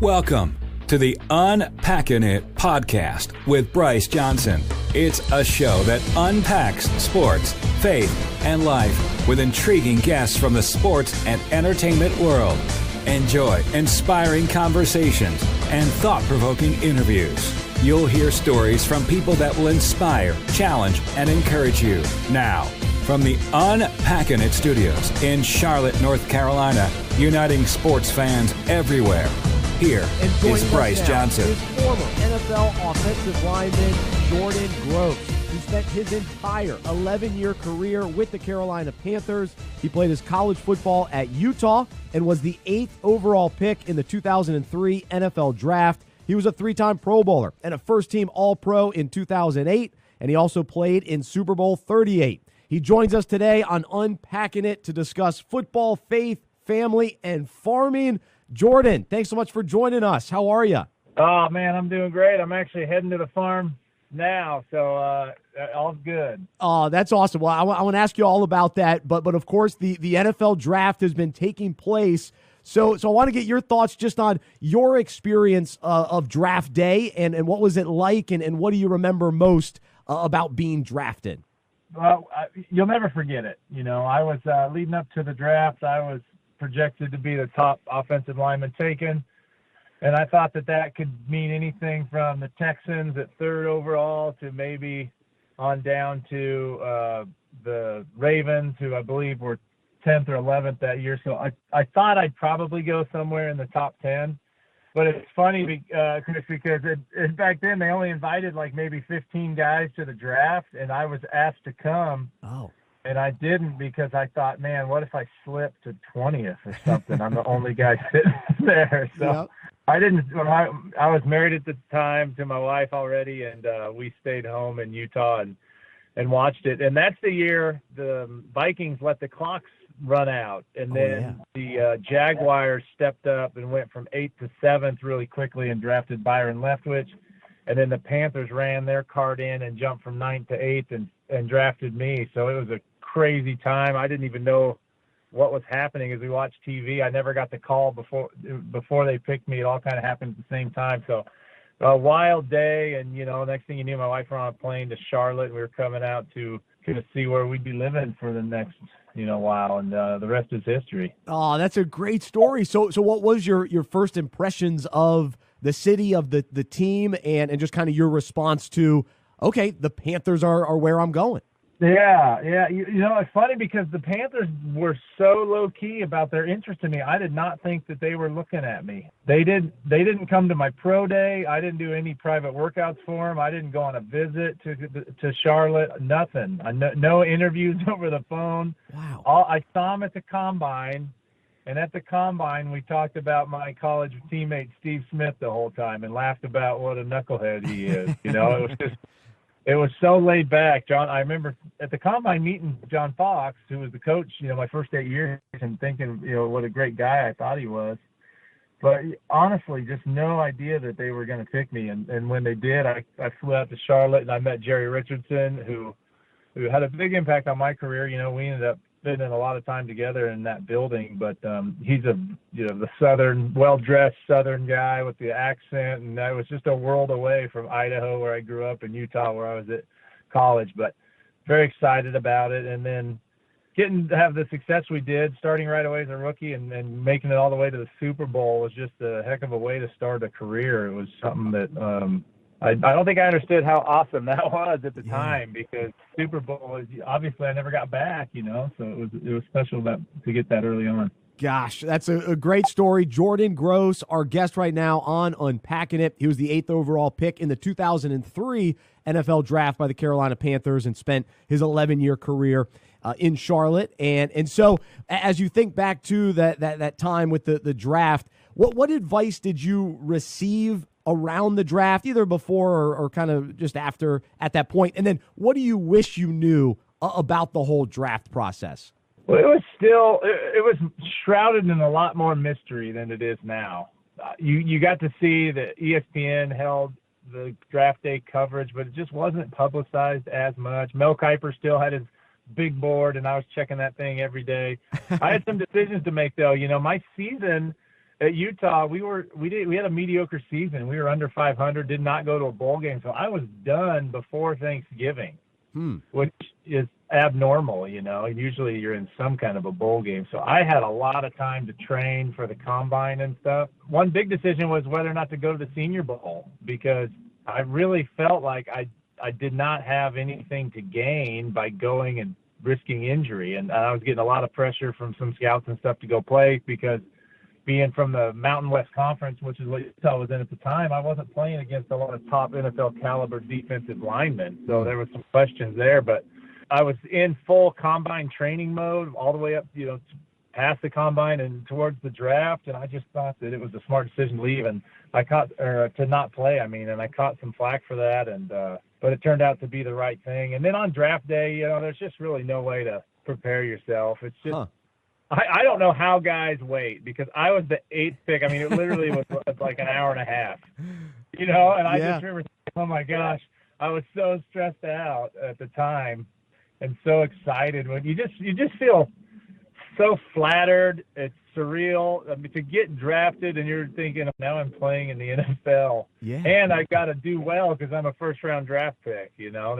Welcome to the Unpackin' It podcast with Bryce Johnson. It's a show that unpacks sports, faith, and life with intriguing guests from the sports and entertainment world. Enjoy inspiring conversations and thought-provoking interviews. You'll hear stories from people that will inspire, challenge, and encourage you. Now, from the Unpackin' It studios in Charlotte, North Carolina, uniting sports fans everywhere. Here is Bryce Johnson. His former NFL offensive lineman, Jordan Gross, who spent his entire 11-year career with the Carolina Panthers. He played his college football at Utah and was the 8th overall pick in the 2003 NFL Draft. He was a 3-time Pro Bowler and a first-team All-Pro in 2008, and he also played in Super Bowl 38. He joins us today on Unpacking It to discuss football, faith, family, and farming. Jordan, thanks so much for joining us. How are you? Oh, man, I'm doing great. I'm actually heading to the farm now, so all's good. Oh, that's awesome. Well, I want to ask you all about that, but of course, the NFL draft has been taking place. So I want to get your thoughts just on your experience of draft day and what was it like and what do you remember most about being drafted? Well, you'll never forget it. You know, I was leading up to the draft. I was projected to be the top offensive lineman taken, and I thought that could mean anything from the Texans at 3rd overall to maybe on down to the Ravens, who I believe were 10th or 11th that year. So I thought I'd probably go somewhere in the top 10. But it's funny, Chris, because back then they only invited like maybe 15 guys to the draft, and I was asked to come. Oh. And I didn't because I thought, man, what if I slipped to 20th or something? I'm the only guy sitting there. So Yep. I didn't. I was married at the time to my wife already, and we stayed home in Utah and watched it. And that's the year the Vikings let the clocks run out. And then the Jaguars stepped up and went from 8th to 7th really quickly and drafted Byron Leftwich. And then the Panthers ran their card in and jumped from 9th to 8th and drafted me. So it was a crazy time. I didn't even know what was happening as we watched TV. I never got the call before they picked me. It all kind of happened at the same time. So a wild day. And, you know, next thing you knew, my wife were on a plane to Charlotte. We were coming out to kind of see where we'd be living for the next, while. And the rest is history. Oh, that's a great story. So what was your first impressions of the city, of the team, and just kind of your response to, okay, the Panthers are where I'm going? Yeah. It's funny because the Panthers were so low key about their interest in me. I did not think that they were looking at me. They didn't come to my pro day. I didn't do any private workouts for them. I didn't go on a visit to Charlotte. Nothing. No interviews over the phone. Wow. I saw them at the combine. And at the combine, we talked about my college teammate, Steve Smith, the whole time and laughed about what a knucklehead he is. It was so laid back. John, I remember at the combine meeting John Fox, who was the coach, my first 8 years, and thinking, what a great guy I thought he was. But honestly, just no idea that they were going to pick me. And when they did, I flew out to Charlotte and I met Jerry Richardson, who had a big impact on my career. We ended up spending a lot of time together in that building, but he's the southern, well-dressed southern guy with the accent, and I was just a world away from Idaho, where I grew up, in Utah, where I was at college. But very excited about it, and then getting to have the success we did, starting right away as a rookie and making it all the way to the Super Bowl was just a heck of a way to start a career. It was something that I don't think I understood how awesome that was at the time, because Super Bowl is obviously I never got back, so it was special to get that early on. Gosh, that's a great story. Jordan Gross, our guest right now on Unpacking It. He was the 8th overall pick in the 2003 NFL Draft by the Carolina Panthers and spent his 11-year career in Charlotte. And so as you think back to that time with the draft, what advice did you receive around the draft, either before or kind of just after at that point? And then what do you wish you knew about the whole draft process? Well, it was shrouded in a lot more mystery than it is now. You got to see that ESPN held the draft day coverage, but it just wasn't publicized as much. Mel Kiper still had his big board, and I was checking that thing every day. I had some decisions to make, though. My season at Utah, we had a mediocre season. We were under 500, did not go to a bowl game. So I was done before Thanksgiving, which is abnormal, you know. Usually you're in some kind of a bowl game. So I had a lot of time to train for the combine and stuff. One big decision was whether or not to go to the Senior Bowl, because I really felt like I did not have anything to gain by going and risking injury. And I was getting a lot of pressure from some scouts and stuff to go play, because being from the Mountain West Conference, which is what Utah was in at the time, I wasn't playing against a lot of top NFL caliber defensive linemen. So there were some questions there, but I was in full combine training mode all the way up, you know, past the combine and towards the draft. And I just thought that it was a smart decision to leave, and to not play. And I caught some flack for that. But it turned out to be the right thing. And then on draft day, you know, there's just really no way to prepare yourself. It's just, I don't know how guys wait, because I was the 8th pick. I mean, it literally was like an hour and a half, you know, and I just remember, oh my gosh, I was so stressed out at the time and so excited. When you just feel so flattered. It's surreal. I mean, to get drafted and you're thinking, now I'm playing in the NFL, and I got to do well because I'm a first-round draft pick. You know,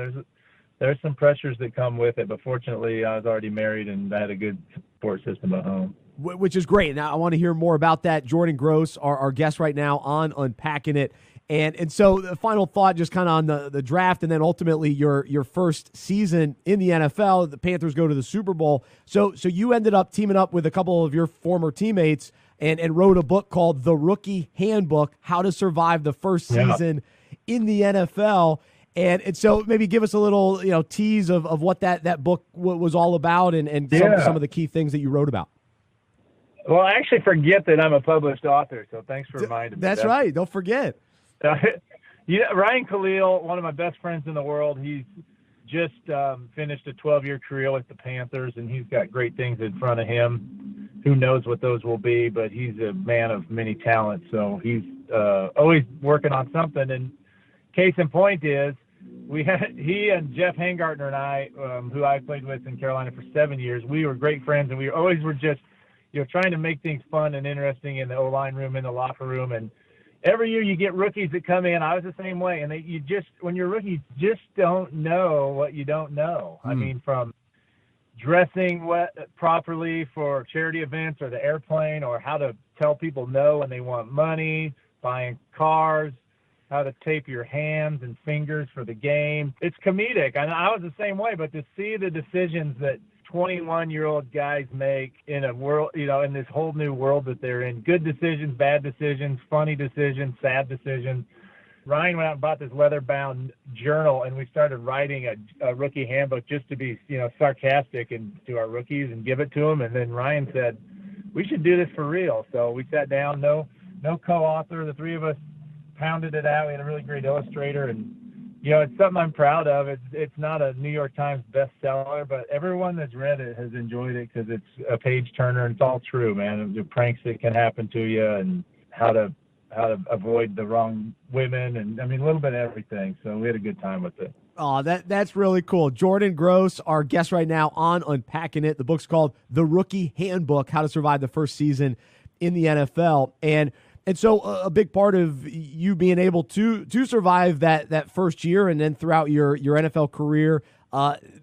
there's some pressures that come with it, but fortunately I was already married and I had a good support system at home. Which is great. Now I want to hear more about that. Jordan Gross, our guest right now on Unpacking It. And so the final thought, just kind of on the draft, and then ultimately your first season in the NFL. The Panthers go to the Super Bowl. So you ended up teaming up with a couple of your former teammates and wrote a book called The Rookie Handbook: How to Survive the First Season in the NFL. And so maybe give us a little tease of what that book was all about and some of the key things that you wrote about. Well, I actually forget that I'm a published author, so thanks for reminding me. That's right. Don't forget. Ryan Khalil, one of my best friends in the world, he's just finished a 12-year career with the Panthers, and he's got great things in front of him. Who knows what those will be, but he's a man of many talents, so he's always working on something. And case in point is, he and Jeff Hangartner and I, who I played with in Carolina for 7 years, we were great friends, and we always were just trying to make things fun and interesting in the O-line room, in the locker room. And every year you get rookies that come in. I was the same way. And when you're a rookie, you just don't know what you don't know. I mean, from dressing properly for charity events or the airplane, or how to tell people no when they want money, buying cars, how to tape your hands and fingers for the game. It's comedic. And I was the same way, but to see the decisions that 21-year-old guys make in a world, in this whole new world that they're in, good decisions, bad decisions, funny decisions, sad decisions. Ryan went out and bought this leather-bound journal, and we started writing a rookie handbook just to be, sarcastic to our rookies and give it to them. And then Ryan said, we should do this for real. So we sat down, no co-author. The three of us pounded it out. We had a really great illustrator, and it's something I'm proud of. It's not a New York Times bestseller, but everyone that's read it has enjoyed it because it's a page turner, and it's all true, man. The pranks that can happen to you, and how to avoid the wrong women, and a little bit of everything. So we had a good time with it. Oh, that's really cool. Jordan Gross, our guest right now on Unpacking It. The book's called The Rookie Handbook: How to Survive the First Season in the NFL. And so a big part of you being able to survive that first year, and then throughout your NFL career,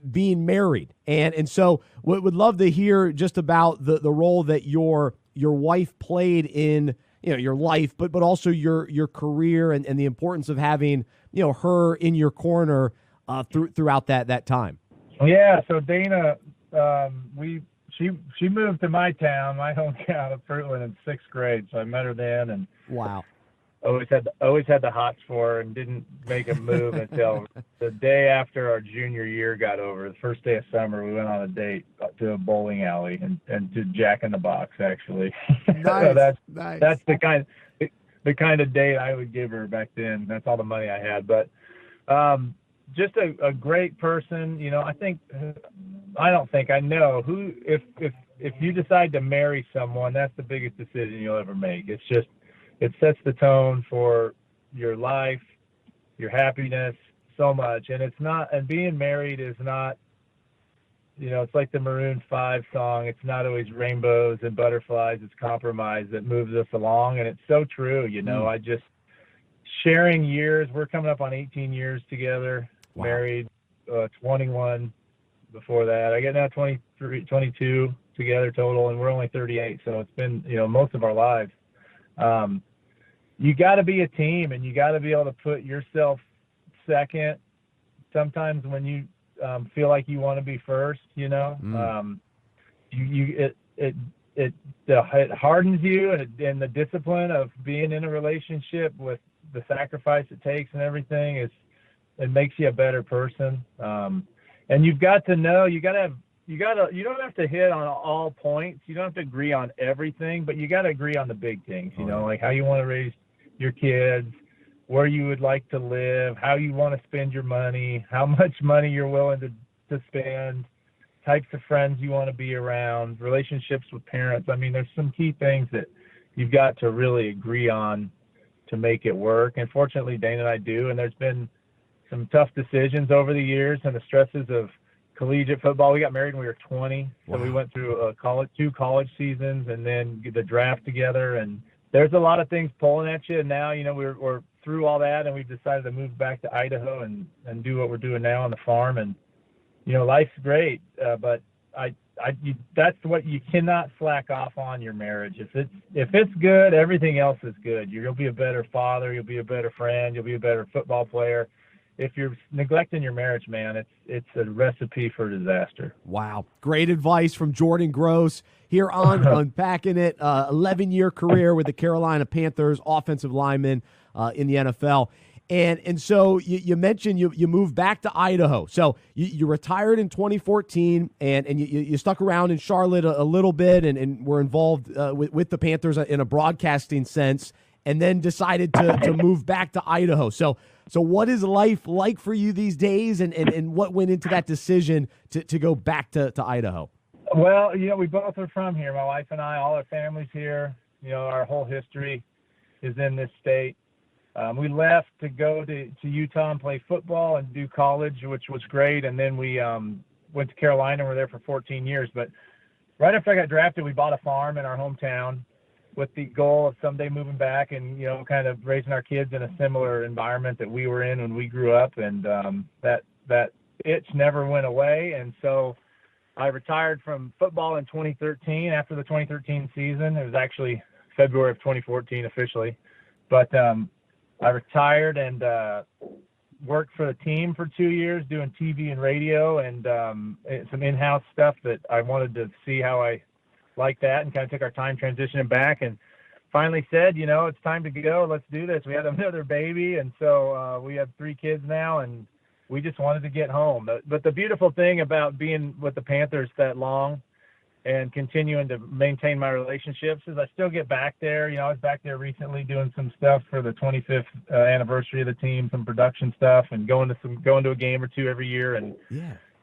being married. And so would love to hear just about the role that your wife played in your life, but also your career, and the importance of having her in your corner throughout that time. Yeah, so Dana, She moved to my hometown of Fruitland, in 6th grade. So I met her then, and wow, always had the hots for her, and didn't make a move until the day after our junior year got over. The first day of summer, we went on a date to a bowling alley and to Jack in the Box, actually. Nice. So nice. That's the kind of date I would give her back then. That's all the money I had, but. Just a great person. I know who, if you decide to marry someone, that's the biggest decision you'll ever make. It sets the tone for your life, your happiness, so much. And being married is not it's like the Maroon 5 song. It's not always rainbows and butterflies. It's compromise that moves us along. And it's so true. I just sharing years. We're coming up on 18 years together, wow. Married, 21 before that. I get now 23, 22 together total, and we're only 38. So it's been, most of our lives. You got to be a team, and you got to be able to put yourself second. Sometimes when you feel like you want to be first, it hardens you, and the discipline of being in a relationship with the sacrifice it takes and everything it makes you a better person. And you've got to know, you don't have to hit on all points. You don't have to agree on everything, but you got to agree on the big things, like how you want to raise your kids, where you would like to live, how you want to spend your money, how much money you're willing to spend, types of friends you want to be around, relationships with parents. I mean, there's some key things that you've got to really agree on to make it work. And fortunately, Dana and I do. And there's been some tough decisions over the years and the stresses of collegiate football. We got married when we were 20. So wow. We went through two college seasons and then the draft together. And there's a lot of things pulling at you. And now, we're through all that, and we've decided to move back to Idaho and do what we're doing now on the farm. And, life's great, but that's what you cannot slack off on your marriage. If it's good, everything else is good. You'll be a better father. You'll be a better friend. You'll be a better football player. If you're neglecting your marriage, man, it's a recipe for disaster. Wow. Great advice from Jordan Gross here on Unpacking It. 11-year career with the Carolina Panthers, offensive lineman in the NFL. And so you mentioned you moved back to Idaho. So you retired in 2014, and you stuck around in Charlotte a little bit and were involved with the Panthers in a broadcasting sense, and then decided to move back to Idaho. So what is life like for you these days, and what went into that decision to go back to Idaho? Well, we both are from here. My wife and I, all our family's here. Our whole history is in this state. We left to go to Utah and play football and do college, which was great. And then we went to Carolina and were there for 14 years. But right after I got drafted, we bought a farm in our hometown with the goal of someday moving back and, kind of raising our kids in a similar environment that we were in when we grew up. And that itch never went away. And so I retired from football in 2013 after the 2013 season. It was actually February of 2014 officially. But I retired and worked for the team for 2 years doing TV and radio and some in-house stuff that I wanted to see how I liked that, and kind of took our time transitioning back, and finally said, it's time to go. Let's do this. We had another baby, and so we have 3 kids now, and we just wanted to get home. But the beautiful thing about being with the Panthers that long and continuing to maintain my relationships is I still get back there. I was back there recently doing some stuff for the 25th anniversary of the team, some production stuff, and going to a game or two every year, and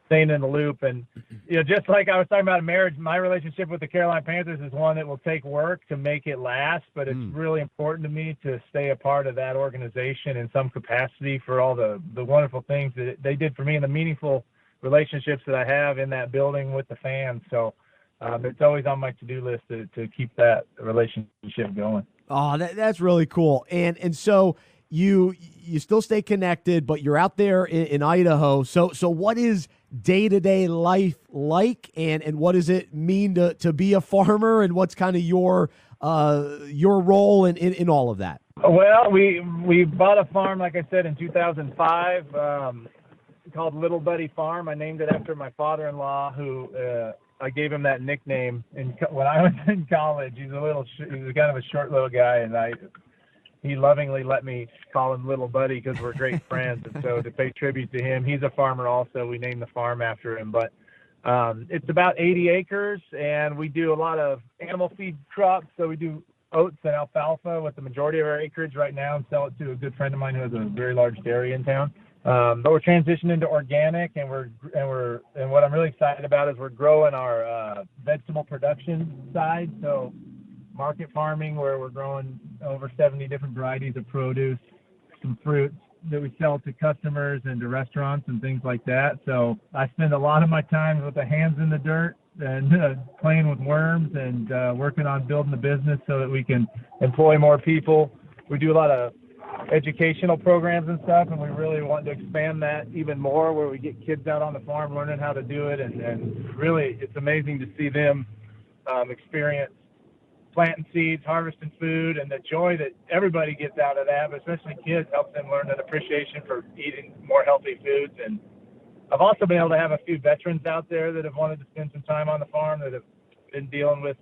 staying in the loop. And just like I was talking about marriage, my relationship with the Carolina Panthers is one that will take work to make it last, but it's really important to me to stay a part of that organization in some capacity for all the wonderful things that they did for me and the meaningful relationships that I have in that building with the fans. So it's always on my to-do list to keep that relationship going. Oh, that's really cool. And so you still stay connected, but you're out there in Idaho. So what is day-to-day life like, and what does it mean to be a farmer, and what's kind of your role in all of that? Well, we bought a farm, like I said, in 2005, called Little Buddy Farm. I named it after my father-in-law, who I gave him that nickname when I was in college. He was kind of a short little guy, and he lovingly let me call him Little Buddy because we're great friends. And so to pay tribute to him, he's a farmer also. We named the farm after him. But it's about 80 acres, and we do a lot of animal feed crops. So we do oats and alfalfa with the majority of our acreage right now, and sell it to a good friend of mine who has a very large dairy in town. But we're transitioning into organic, and what I'm really excited about is we're growing our vegetable production side. So market farming, where we're growing over 70 different varieties of produce, some fruits, that we sell to customers and to restaurants and things like that. So I spend a lot of my time with the hands in the dirt and playing with worms and working on building the business so that we can employ more people. We do a lot of educational programs and stuff, and we really want to expand that even more, where we get kids out on the farm learning how to do it. And really, it's amazing to see them experience planting seeds, harvesting food, and the joy that everybody gets out of that, but especially kids, helps them learn an appreciation for eating more healthy foods. And I've also been able to have a few veterans out there that have wanted to spend some time on the farm, that have been dealing with,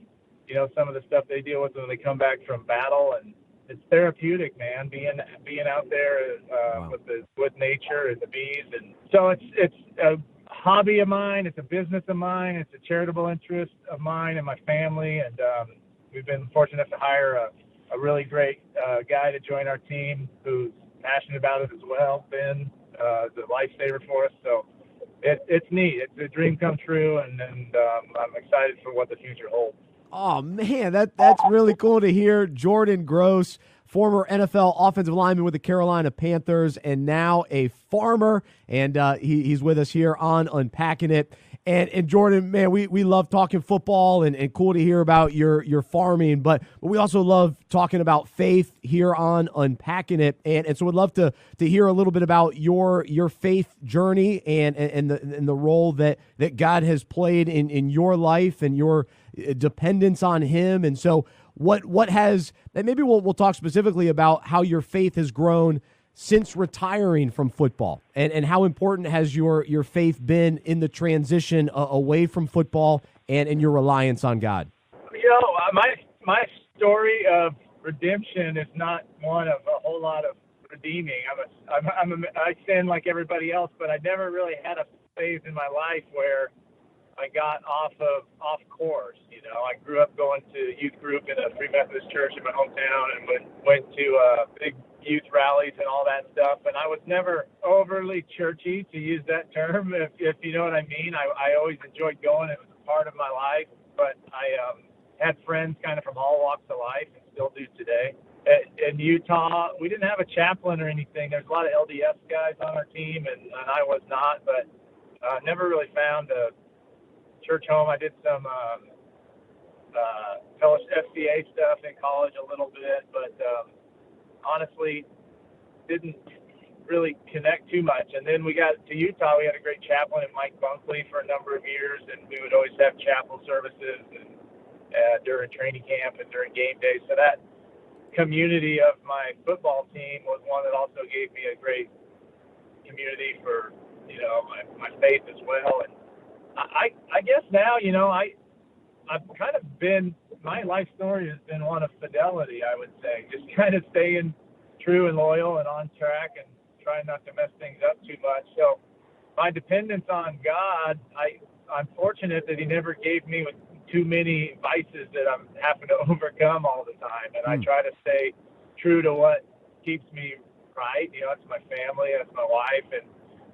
some of the stuff they deal with when they come back from battle. And it's therapeutic, man, being out there Wow. with nature and the bees. And so it's a hobby of mine, it's a business of mine, it's a charitable interest of mine and my family. And we've been fortunate enough to hire a really great guy to join our team who's passionate about it as well. Ben, the lifesaver for us. So it's neat. It's a dream come true, and I'm excited for what the future holds. Oh, man, that's really cool to hear. Jordan Gross, former NFL offensive lineman with the Carolina Panthers, and now a farmer, and he's with us here on Unpacking It. And Jordan, man, we love talking football, and cool to hear about your farming, but we also love talking about faith here on Unpacking It. And so we'd love to hear a little bit about your faith journey and the role that God has played in your life and your dependence on him. And so what has, and maybe we'll talk specifically about how your faith has grown since retiring from football, and how important has your faith been in the transition away from football and your reliance on God? My story of redemption is not one of a whole lot of redeeming. I sin like everybody else, but I never really had a phase in my life where I got off course. I grew up going to youth group in a Free Methodist church in my hometown, and went to big youth rallies and all that stuff. And I was never overly churchy, to use that term, if you know what I mean. I always enjoyed going. It was a part of my life. But I had friends kind of from all walks of life, and still do today. In Utah, we didn't have a chaplain or anything. There's a lot of LDS guys on our team, and I was not. But never really found a church home. I did some FCA stuff in college a little bit, but honestly didn't really connect too much. And then we got to Utah. We had a great chaplain in Mike Bunkley for a number of years, and we would always have chapel services and during training camp and during game day. So that community of my football team was one that also gave me a great community for my faith as well. And I guess now, I've kind of been, my life story has been one of fidelity, I would say. Just kind of staying true and loyal and on track and trying not to mess things up too much. So my dependence on God, I'm fortunate that he never gave me with too many vices that I'm having to overcome all the time. And I try to stay true to what keeps me right. It's my family, that's my wife.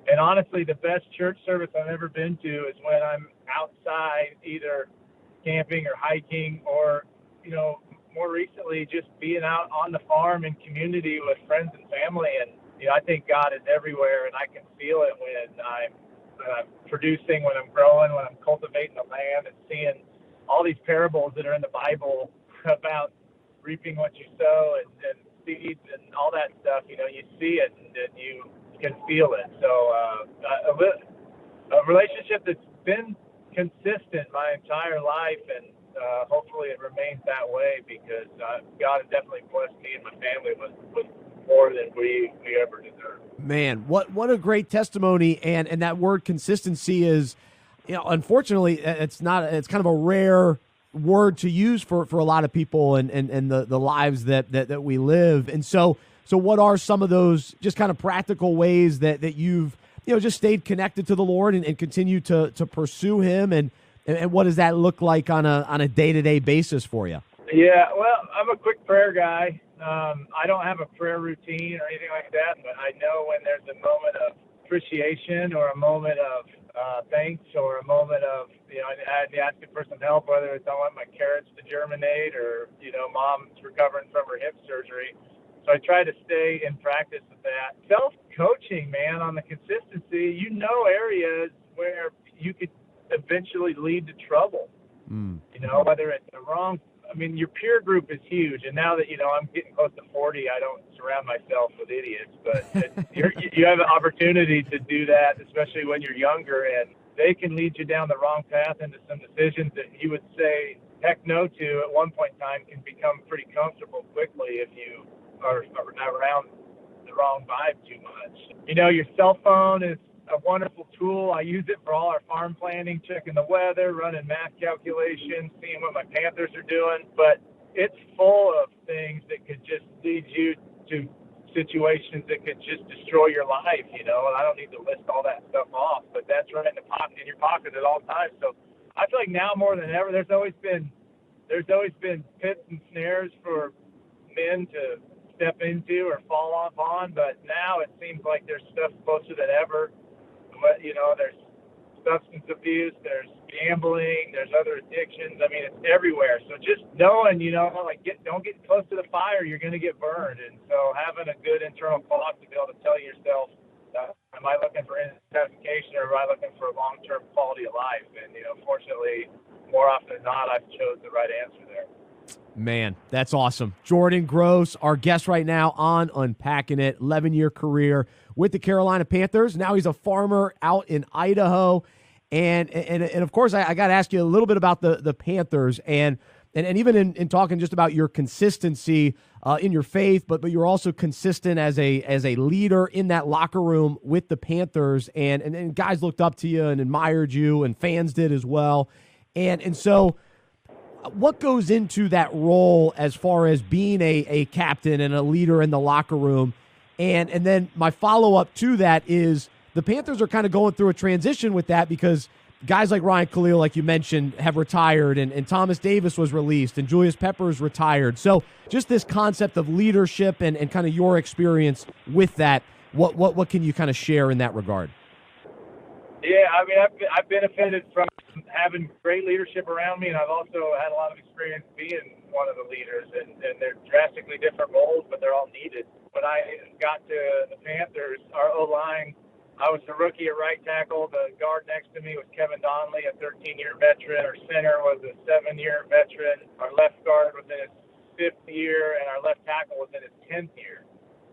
And honestly, the best church service I've ever been to is when I'm outside, either camping or hiking, or, more recently, just being out on the farm in community with friends and family. And, I think God is everywhere, and I can feel it when I'm producing, when I'm growing, when I'm cultivating the land, and seeing all these parables that are in the Bible about reaping what you sow and seeds and all that stuff. You see it and you can feel it. So a relationship that's been consistent my entire life, and hopefully it remains that way, because God has definitely blessed me and my family with more than we ever deserved. Man, what a great testimony, and that word consistency is, unfortunately, it's kind of a rare word to use for a lot of people and the lives that we live. And so what are some of those just kind of practical ways that you've just stayed connected to the Lord and continue to pursue him, and what does that look like on a day-to-day basis for you? Yeah, well, I'm a quick prayer guy. I don't have a prayer routine or anything like that, but I know when there's a moment of appreciation or a moment of thanks or a moment of, I had asking for some help, whether it's I want my carrots to germinate or, mom's recovering from her hip surgery. So I try to stay in practice with that. coaching, man, on the consistency. You know areas where you could eventually lead to trouble. You know, whether it's the wrong – I mean, your peer group is huge. And now that, you know, I'm getting close to 40, I don't surround myself with idiots. But you have an opportunity to do that, especially when you're younger, and they can lead you down the wrong path into some decisions that you would say heck no to at one point in time can become pretty comfortable quickly if you are around the wrong vibe too much. You know, your cell phone is a wonderful tool. I use it for all our farm planning, checking the weather, running math calculations, seeing what my Panthers are doing. But it's full of things that could just lead you to situations that could just destroy your life, you know. And I don't need to list all that stuff off, but that's right in your pocket at all times. So I feel like now more than ever, there's always been pits and snares for men to step into or fall off on, but now it seems like there's stuff closer than ever. But, you know, there's substance abuse, there's gambling, there's other addictions. I mean, it's everywhere. So just knowing, you know, like don't get close to the fire, you're going to get burned. And so having a good internal clock to be able to tell yourself, am I looking for intoxication or am I looking for long-term quality of life? And, you know, fortunately, more often than not, I've chose the right answer there. Man, that's awesome. Jordan Gross, our guest right now on Unpacking It, 11-year career with the Carolina Panthers. Now he's a farmer out in Idaho. And of course, I got to ask you a little bit about the Panthers and even in talking just about your consistency in your faith, but you're also consistent as a leader in that locker room with the Panthers. And guys looked up to you and admired you, and fans did as well. And so what goes into that role as far as being a captain and a leader in the locker room? And then my follow-up to that is the Panthers are kind of going through a transition with that because guys like Ryan Khalil, like you mentioned, have retired, and Thomas Davis was released, and Julius Peppers retired. So just this concept of leadership and kind of your experience with that, what can you kind of share in that regard? Yeah, I mean, I've benefited from having great leadership around me, and I've also had a lot of experience being one of the leaders, and they're drastically different roles, but they're all needed. When I got to the Panthers, our O-line, I was the rookie at right tackle. The guard next to me was Kevin Donnelly, a 13-year veteran. Our center was a 7-year veteran. Our left guard was in his 5th year, and our left tackle was in his 10th year.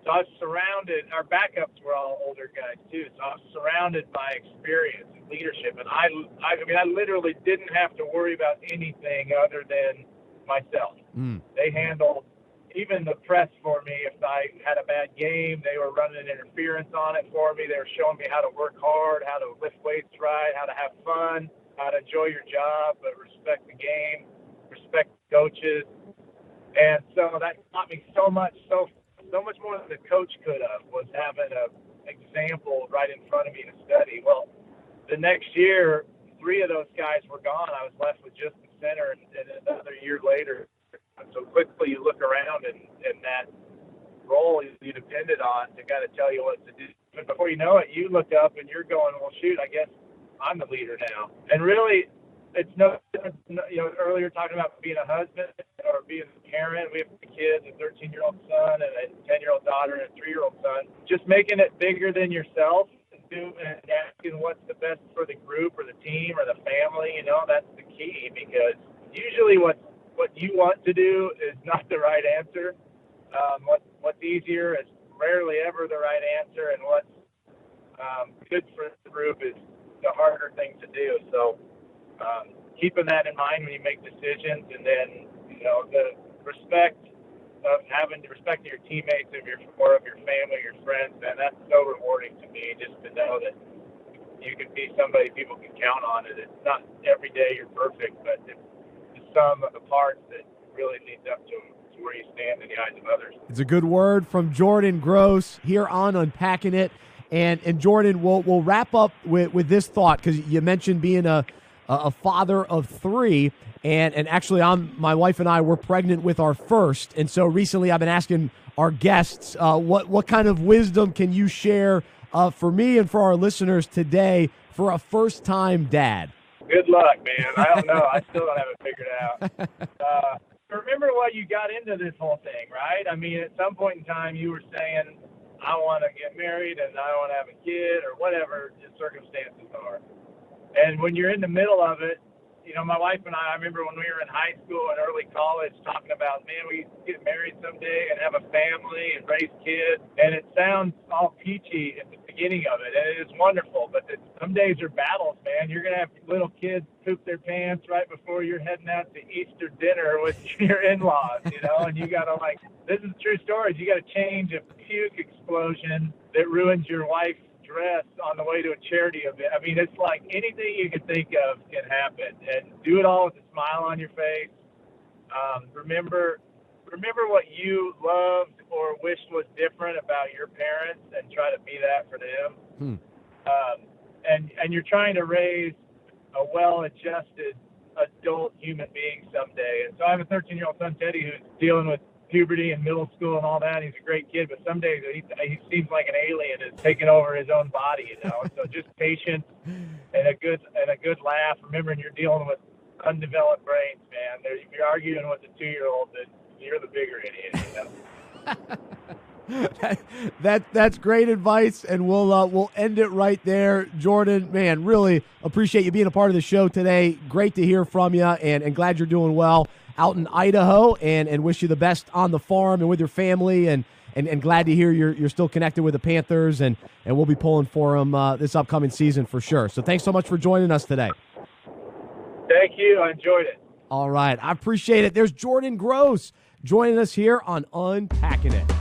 So I was surrounded, our backups were all older guys too, so I was surrounded by experience and leadership. And I mean, I literally didn't have to worry about anything other than myself. They handled even the press for me. If I had a bad game, they were running interference on it for me. They were showing me how to work hard, how to lift weights right, how to have fun, how to enjoy your job, but respect the game, respect coaches. And so that taught me so much more than the coach could have, was having an example right in front of me to study. Well, the next year, 3 of those guys were gone. I was left with just the center, and another year later. So quickly you look around, and that role you depended on to kind of tell you what to do. But before you know it, you look up and you're going, well, shoot, I guess I'm the leader now. And really, it's no, you know, earlier talking about being a husband or being a parent. We have 3 kids, a 13-year-old son and a 10-year-old daughter and a 3-year-old son. Just making it bigger than yourself and asking what's the best for the group or the team or the family, you know, that's the key, because usually what you want to do is not the right answer. What's easier is rarely ever the right answer, and what's good for the group is the harder thing to do. So keeping that in mind when you make decisions, and then, you know, the respect of having the respect of your teammates, of your family, your friends, and that's so rewarding to me, just to know that you can be somebody people can count on. And it's not every day you're perfect, but it's the sum of the parts that really leads up to where you stand in the eyes of others. It's a good word from Jordan Gross here on Unpacking It. And Jordan, we'll wrap up with this thought, because you mentioned being a father of 3, and actually my wife and I were pregnant with our first, and so recently I've been asking our guests what kind of wisdom can you share for me and for our listeners today for a first-time dad? Good luck, man. I don't know. I still don't have it figured out. Remember why you got into this whole thing, right? I mean, at some point in time you were saying, I want to get married and I want to have a kid or whatever the circumstances are. And when you're in the middle of it, you know, my wife and I remember when we were in high school and early college talking about, man, we get married someday and have a family and raise kids. And it sounds all peachy at the beginning of it, and it is wonderful. But some days are battles, man. You're going to have little kids poop their pants right before you're heading out to Easter dinner with your in-laws, you know, and you got to, like, this is true stories. You got to change a puke explosion that ruins your wife's dress on the way to a charity event. I mean, it's like anything you can think of can happen, and do it all with a smile on your face. Remember what you loved or wished was different about your parents, and try to be that for them. And you're trying to raise a well-adjusted adult human being someday. And so I have a 13-year-old son, Teddy, who's dealing with puberty and middle school and all that. He's a great kid, but some days he seems like an alien is taking over his own body, you know. So just patience and a good laugh. Remembering you're dealing with undeveloped brains, man. If you're arguing with a 2-year-old, then you're the bigger idiot, you know. That's great advice, and we'll end it right there. Jordan, man, really appreciate you being a part of the show today. Great to hear from you, and glad you're doing well out in Idaho, and wish you the best on the farm and with your family, and glad to hear you're still connected with the Panthers, and we'll be pulling for them this upcoming season for sure. So thanks so much for joining us today. Thank you. I enjoyed it. All right. I appreciate it. There's Jordan Gross joining us here on Unpacking It.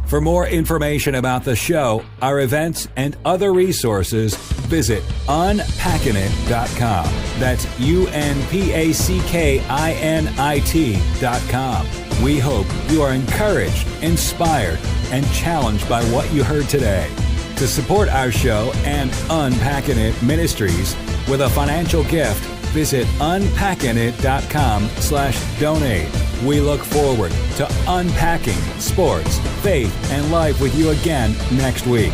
For more information about the show, our events, and other resources, visit unpackinit.com. That's UNPACKINIT.com. We hope you are encouraged, inspired, and challenged by what you heard today. To support our show and Unpacking It Ministries with a financial gift, visit unpackinit.com/donate. We look forward to unpacking sports, faith, and life with you again next week.